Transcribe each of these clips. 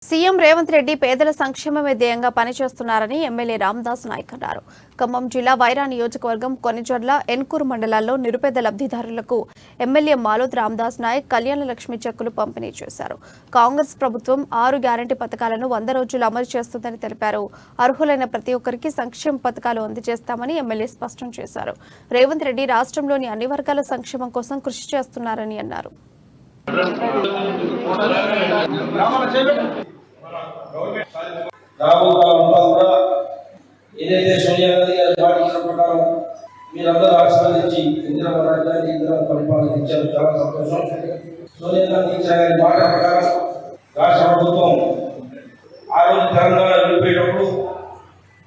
CM Revanth Reddy పేదల సంక్షేమమే ధ్యేయంగా పనిచేస్తున్నారని ఎమ్మెల్యే రామదాస్ నాయక్ అన్నారు. ఖమ్మం జిల్లా వైరా నియోజకవర్గం కొనిజర్ల ఎన్కూరు మండలాల్లో నిరుపేద లబ్ధిదారులకు ఎమ్మెల్యే మాలోత్ రామదాస్ నాయక్ కళ్యాణ లక్ష్మి చెక్కులు పంపిణీ చేశారు. కాంగ్రెస్ ప్రభుత్వం 6 గ్యారంటీ పథకాలను 100 రోజులు అమలు చేస్తుందని తెలిపారు. అర్హులైన ప్రతి ఒక్కరికి సంక్షేమ పథకాలు అందజేస్తామని ఎమ్మెల్యే స్పష్టం చేశారు. రేవంత్ రెడ్డి రాష్ట్రంలోని అన్ని వర్గాల సంక్షేమం కోసం కృషి చేస్తున్నారని అన్నారు. ఏదైతే సోనియా గాంధీ గారి పాటించిన ప్రకారం మీరందరూ ఆశీర్వదించి ఇందిరా రాజ్యాన్ని ఇందిరా పరిపాలన ఇచ్చారు. చాలా సంతోషం. సోనియా గాంధీ ఇచ్చిన మాట ప్రకారం రాష్ట్ర ప్రభుత్వం ఆ రోజు తెలంగాణ విడిపోయేటప్పుడు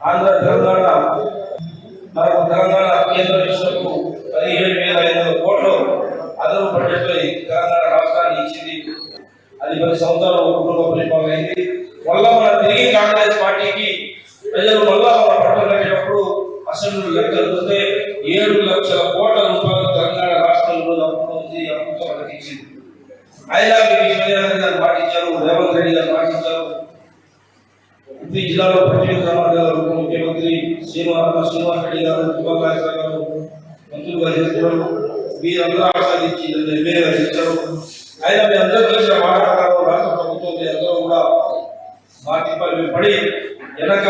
ఆంధ్ర తెలంగాణ మనకు తెలంగాణ కేంద్ర విషయంకు 17,500 కోట్లు అదనపు బడ్జెట్ తెలంగాణ రాష్ట్రాన్ని ఇచ్చింది. అది 10 సంవత్సరాలు కుటుంబ పరిపాలన అయింది. మళ్ళా మన తిరిగి కాంగ్రెస్ పార్టీకి ప్రజలు మళ్ళా మన పట్టణప్పుడు అసెంబ్లీ లెక్కలు చూస్తే 7 లక్షల కోట్ల రూపాయలు తెలంగాణ రాష్ట్రంలో అప్పుతో మనకి ఇచ్చింది. అయినా మీకు సోనియా గాంధీ గారు పాటించారు, రేవంత్ రెడ్డి గారు పాటించారు. ప్రతి జిల్లాలో ప్రత్యేక గారు ముఖ్యమంత్రి శ్రీనివాస్ రెడ్డి గారు, శుభాకాశ గారు మంత్రులుగా చేస్తున్నారు. మీరందరూ ఆస్వాదించి ఎమ్మెల్యేగా చేశారు. అయినా మీ అందరూ కలిసిన మాట ప్రకారం రాష్ట్ర ప్రభుత్వం మీ అందరూ కూడా మాటిపై పడి వెనక